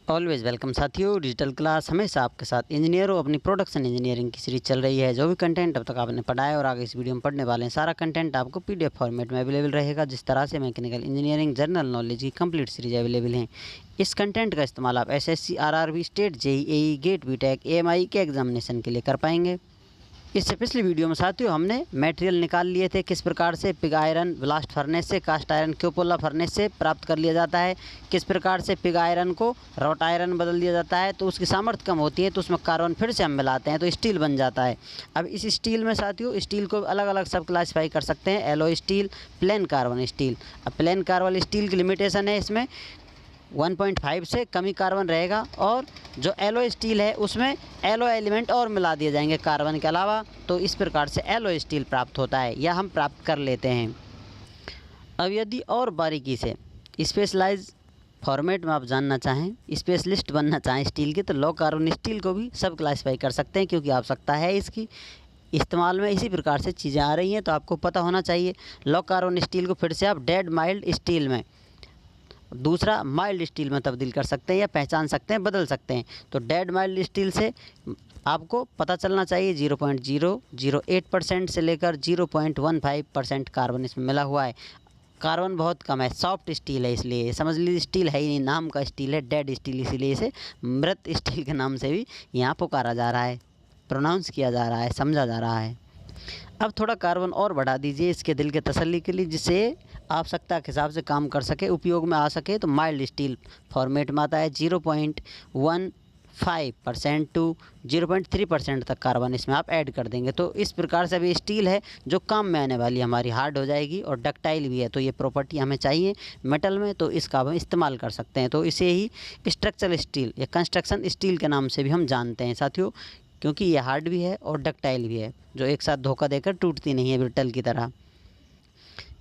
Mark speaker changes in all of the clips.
Speaker 1: Always welcome साथियों। Digital class हमेशा आपके साथ इंजीनियरों अपनी प्रोडक्शन इंजीनियरिंग की सीरीज चल रही है। जो भी कंटेंट अब तक आपने पढ़ा है और आगे इस वीडियो में पढ़ने वाले हैं, सारा कंटेंट आपको पीडीएफ फॉर्मेट में अवेलेबल रहेगा। जिस तरह से मैकेनिकल इंजीनियरिंग जनरल नॉलेज की कंप्लीट सीरीज अवेलेबल है, इस कंटेंट का इस्तेमाल आप SSC, RRB, state, JEE, GATE, BTech, AMI के एग्जामिनेशन के लिए कर पाएंगे। इससे पिछली वीडियो में साथियों हमने मटेरियल निकाल लिए थे, किस प्रकार से पिग आयरन ब्लास्ट फर्नेस से, कास्ट आयरन क्यूपोला फर्नेस से प्राप्त कर लिया जाता है, किस प्रकार से पिग आयरन को रॉट आयरन बदल दिया जाता है। तो उसकी सामर्थ्य कम होती है तो उसमें कार्बन फिर से हम मिलाते हैं तो स्टील बन जाता है। अब इस स्टील में साथियों स्टील को अलग अलग सब क्लासीफाई कर सकते हैं, alloy steel, plain carbon steel. अब प्लेन कार्बन स्टील की लिमिटेशन है, इसमें 1.5 से कम ही कार्बन रहेगा, और जो एलो स्टील है उसमें एलो एलिमेंट और मिला दिए जाएंगे कार्बन के अलावा। तो इस प्रकार से एलो स्टील प्राप्त होता है या हम प्राप्त कर लेते हैं। अब यदि और बारीकी से स्पेशलाइज फॉर्मेट में आप जानना चाहें, स्पेशलिस्ट बनना चाहें स्टील के, तो लो कार्बन स्टील को भी सब क्लासीफाई कर सकते हैं, क्योंकि आवश्यकता है इसकी इस्तेमाल में। इसी प्रकार से चीज़ें आ रही हैं तो आपको पता होना चाहिए। लो कार्बन स्टील को फिर से आप डेड माइल्ड स्टील में, दूसरा माइल्ड स्टील में तब्दील कर सकते हैं या पहचान सकते हैं, बदल सकते हैं। तो डेड माइल्ड स्टील से आपको पता चलना चाहिए 0.008% से लेकर 0.15% कार्बन इसमें मिला हुआ है। कार्बन बहुत कम है, सॉफ्ट स्टील है, इसलिए समझ लीजिए स्टील है ही नहीं, नाम का स्टील है, डेड स्टील, इसीलिए इसे मृत स्टील के नाम से भी यहाँ पुकारा जा रहा है, प्रोनाउंस किया जा रहा है, समझा जा रहा है। अब थोड़ा कार्बन और बढ़ा दीजिए इसके दिल के तसल्ली के लिए, जिससे आवश्यकता के हिसाब से काम कर सके, उपयोग में आ सके। तो माइल्ड स्टील फॉर्मेट में आता है, 0.15% टू 0.3% तक कार्बन इसमें आप ऐड कर देंगे। तो इस प्रकार से अभी स्टील है जो काम में आने वाली, हमारी हार्ड हो जाएगी और डक्टाइल भी है। तो ये प्रॉपर्टी हमें चाहिए मेटल में, तो इसका हम इस्तेमाल कर सकते हैं। तो इसे ही स्ट्रक्चरल स्टील या कंस्ट्रक्शन स्टील के नाम से भी हम जानते हैं साथियों, क्योंकि ये हार्ड भी है और डक्टाइल भी है, जो एक साथ धोखा देकर टूटती नहीं है ब्रिटल की तरह।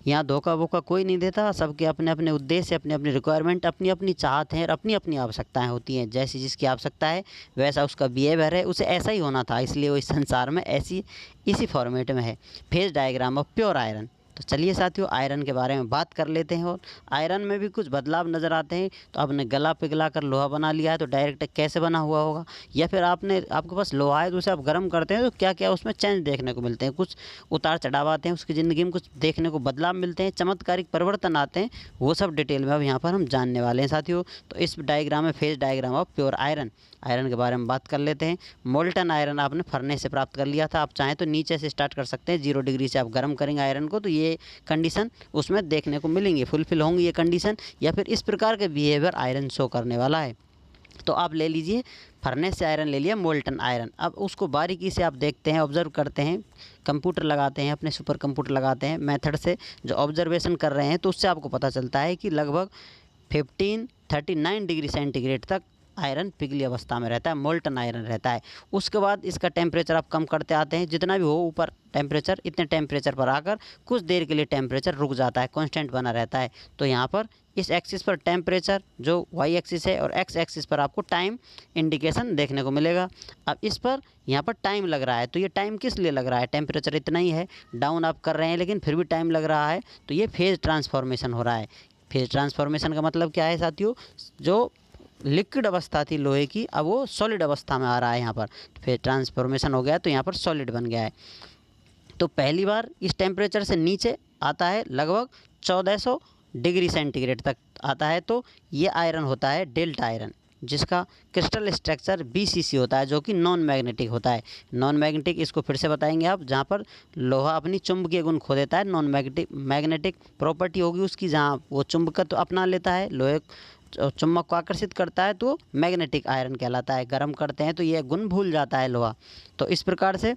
Speaker 1: यहाँ धोखा वोखा कोई नहीं देता, सबके अपने अपने उद्देश्य, अपने अपनी रिक्वायरमेंट, अपनी अपनी चाहत है और अपनी अपनी आवश्यकताएं होती हैं। जैसी जिसकी आवश्यकता है वैसा उसका बिहेवियर है, उसे ऐसा ही होना था, इसलिए वो इस संसार में ऐसी इसी फॉर्मेट में है। Phase diagram of pure iron. तो चलिए साथियों आयरन के बारे में बात कर लेते हैं। और आयरन में भी कुछ बदलाव नज़र आते हैं। तो आपने गला पिघला कर लोहा बना लिया है, तो डायरेक्ट कैसे बना हुआ होगा, या फिर आपके पास लोहा है तो उसे आप गर्म करते हैं तो क्या क्या उसमें चेंज देखने को मिलते हैं, कुछ उतार चढ़ाव आते हैं, उसकी ज़िंदगी में कुछ देखने को बदलाव मिलते हैं, चमत्कारिक परिवर्तन आते हैं। वो सब डिटेल में अब यहाँ पर हम जानने वाले हैं साथियों। तो इस डायग्राम में phase diagram of pure iron, iron के बारे में बात कर लेते हैं। मोल्टन आयरन आपने फर्नेस से प्राप्त कर लिया था, आप चाहें तो नीचे से स्टार्ट कर सकते हैं, 0 डिग्री से आप गर्म करेंगे आयरन को, तो ये कंडीशन उसमें देखने को मिलेंगी, फुलफिल होंगी ये कंडीशन, या फिर इस प्रकार के बिहेवियर आयरन शो करने वाला है। तो आप ले लीजिए फर्नेस से आयरन ले लिया, मोल्टन आयरन। अब उसको बारीकी से आप देखते हैं, ऑब्जर्व करते हैं, कंप्यूटर लगाते हैं, अपने सुपर कंप्यूटर लगाते हैं, मेथड से जो ऑब्जर्वेशन कर रहे हैं, तो उससे आपको पता चलता है कि लगभग 1539 डिग्री सेंटीग्रेड तक आयरन पिघली अवस्था में रहता है, मोल्टन आयरन रहता है। उसके बाद इसका टेम्परेचर आप कम करते आते हैं, जितना भी हो ऊपर टेम्परेचर, इतने टेम्परेचर पर आकर कुछ देर के लिए टेम्परेचर रुक जाता है, कांस्टेंट बना रहता है। तो यहाँ पर इस एक्सिस पर टेम्परेचर जो वाई एक्सिस है, और एक्स एक्सिस पर आपको टाइम इंडिकेशन देखने को मिलेगा। अब इस पर यहाँ पर टाइम लग रहा है, तो ये टाइम किस लिए लग रहा है, टेम्परेचर इतना ही है, डाउन आप कर रहे हैं लेकिन फिर भी टाइम लग रहा है, तो ये फेज ट्रांसफॉर्मेशन हो रहा है। फेज ट्रांसफॉर्मेशन का मतलब क्या है साथियों, जो लिक्विड अवस्था थी लोहे की, अब वो सॉलिड अवस्था में आ रहा है यहाँ पर, फिर ट्रांसफॉर्मेशन हो गया तो यहाँ पर सॉलिड बन गया है। तो पहली बार इस टेम्परेचर से नीचे आता है, लगभग 1400 डिग्री सेंटीग्रेड तक आता है, तो ये आयरन होता है डेल्टा आयरन, जिसका क्रिस्टल स्ट्रक्चर BCC होता है, जो कि नॉन मैग्नेटिक होता है। नॉन मैग्नेटिक इसको फिर से बताएंगे आप, जहाँ पर लोहा अपनी चुंबकीय गुण खो देता है, नॉन मैग्नेटिक प्रॉपर्टी होगी उसकी, जहाँ वो चुंबकत्व अपना लेता है, लोहे चुम्बक को आकर्षित करता है, तो मैग्नेटिक आयरन कहलाता है। गर्म करते हैं तो ये गुण भूल जाता है लोहा। तो इस प्रकार से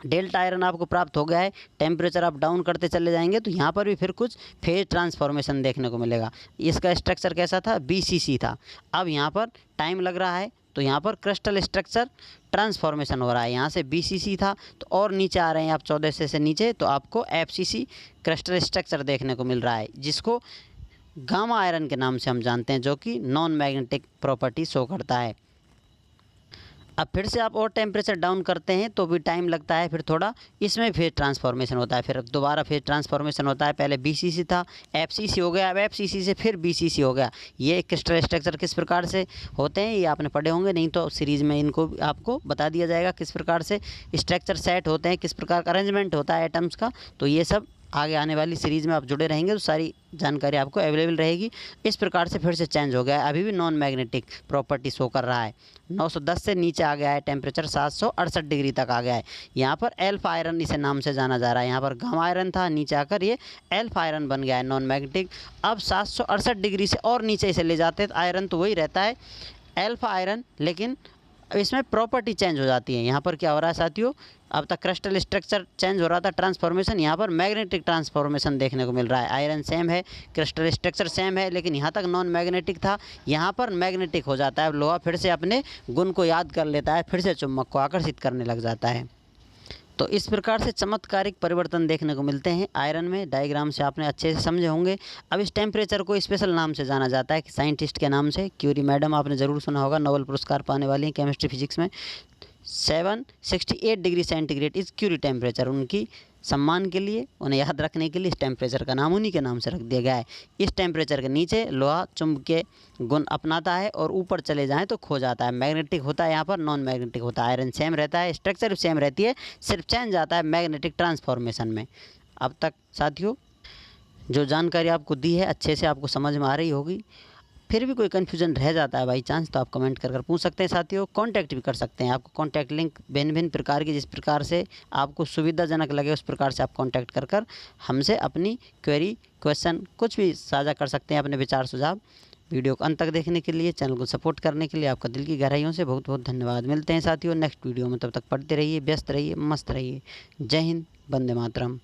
Speaker 1: डेल्टा आयरन आपको प्राप्त हो गया है। टेम्परेचर आप डाउन करते चले जाएंगे तो यहाँ पर भी फिर कुछ फेज ट्रांसफॉर्मेशन देखने को मिलेगा। इसका स्ट्रक्चर कैसा था, BCC था। अब यहाँ पर टाइम लग रहा है, तो यहाँ पर क्रिस्टल स्ट्रक्चर ट्रांसफॉर्मेशन हो रहा है। यहाँ से BCC था तो और नीचे आ रहे हैं आप 1400 से नीचे, तो आपको FCC क्रिस्टल स्ट्रक्चर देखने को मिल रहा है, जिसको गामा आयरन के नाम से हम जानते हैं, जो कि नॉन मैग्नेटिक प्रॉपर्टी शो करता है। अब फिर से आप और टेम्परेचर डाउन करते हैं तो भी टाइम लगता है, फिर थोड़ा इसमें फेज ट्रांसफॉर्मेशन होता है, फिर दोबारा फेज ट्रांसफॉर्मेशन होता है। पहले बीसीसी था, एफसीसी हो गया, अब एफसीसी से फिर बीसीसी हो गया। ये क्रिस्टल स्ट्रक्चर किस प्रकार से होते हैं ये आपने पढ़े होंगे, नहीं तो सीरीज़ में इनको आपको बता दिया जाएगा किस प्रकार से स्ट्रक्चर सेट होते हैं, किस प्रकार का अरेंजमेंट होता है एटम्स का। तो ये सब आगे आने वाली सीरीज़ में आप जुड़े रहेंगे तो सारी जानकारी आपको अवेलेबल रहेगी। इस प्रकार से फिर से चेंज हो गया है, अभी भी नॉन मैग्नेटिक प्रॉपर्टी शो कर रहा है। 910 से नीचे आ गया है, टेम्परेचर 768 डिग्री तक आ गया है। यहाँ पर एल्फा आयरन इसे नाम से जाना जा रहा है। यहाँ पर गामा आयरन था, नीचे आकर ये एल्फा आयरन बन गया है नॉन मैग्नेटिक। अब 768 डिग्री से और नीचे इसे ले जाते हैं तो आयरन तो वही रहता है एल्फा आयरन, लेकिन इसमें प्रॉपर्टी चेंज हो जाती है। यहाँ पर क्या हो रहा है साथियों, अब तक क्रिस्टल स्ट्रक्चर चेंज हो रहा था ट्रांसफॉर्मेशन, यहाँ पर मैग्नेटिक ट्रांसफॉर्मेशन देखने को मिल रहा है। आयरन सेम है, क्रिस्टल स्ट्रक्चर सेम है, लेकिन यहाँ तक नॉन मैग्नेटिक था, यहाँ पर मैग्नेटिक हो जाता है। अब लोहा फिर से अपने गुण को याद कर लेता है, फिर से चुंबक को आकर्षित करने लग जाता है। तो इस प्रकार से चमत्कारिक परिवर्तन देखने को मिलते हैं आयरन में। डायग्राम से आपने अच्छे से समझे होंगे। अब इस टेम्परेचर को स्पेशल नाम से जाना जाता है कि साइंटिस्ट के नाम से। क्यूरी मैडम आपने ज़रूर सुना होगा, नोबेल पुरस्कार पाने वाली हैं केमिस्ट्री फिजिक्स में। 768 डिग्री सेंटीग्रेड इस क्यूरी टेम्परेचर, उनकी सम्मान के लिए, उन्हें याद रखने के लिए इस टेम्परेचर का नाम उन्हीं के नाम से रख दिया गया है। इस टेम्परेचर के नीचे लोहा चुंबकीय गुण अपनाता है और ऊपर चले जाएं तो खो जाता है। मैग्नेटिक होता है, यहाँ पर नॉन मैग्नेटिक होता है। आयरन सेम रहता है, स्ट्रक्चर सेम रहती है, सिर्फ चेंज आता है मैग्नेटिक ट्रांसफॉर्मेशन में। अब तक साथियों जो जानकारी आपको दी है अच्छे से आपको समझ में आ रही होगी। फिर भी कोई कन्फ्यूजन रह जाता है बाई चांस तो आप कमेंट कर पूछ सकते हैं साथियों। कांटेक्ट भी कर सकते हैं, आपको कांटेक्ट लिंक भिन्न भिन्न प्रकार की जिस प्रकार से आपको सुविधाजनक लगे उस प्रकार से आप कांटेक्ट कर हमसे अपनी क्वेरी, क्वेश्चन कुछ भी साझा कर सकते हैं, अपने विचार सुझाव। वीडियो को अंत तक देखने के लिए, चैनल को सपोर्ट करने के लिए आपका दिल की गहराइयों से बहुत बहुत धन्यवाद। मिलते हैं साथियों नेक्स्ट वीडियो में, तब तक पढ़ते रहिए, व्यस्त रहिए, मस्त रहिए। जय हिंद, वंदे मातरम।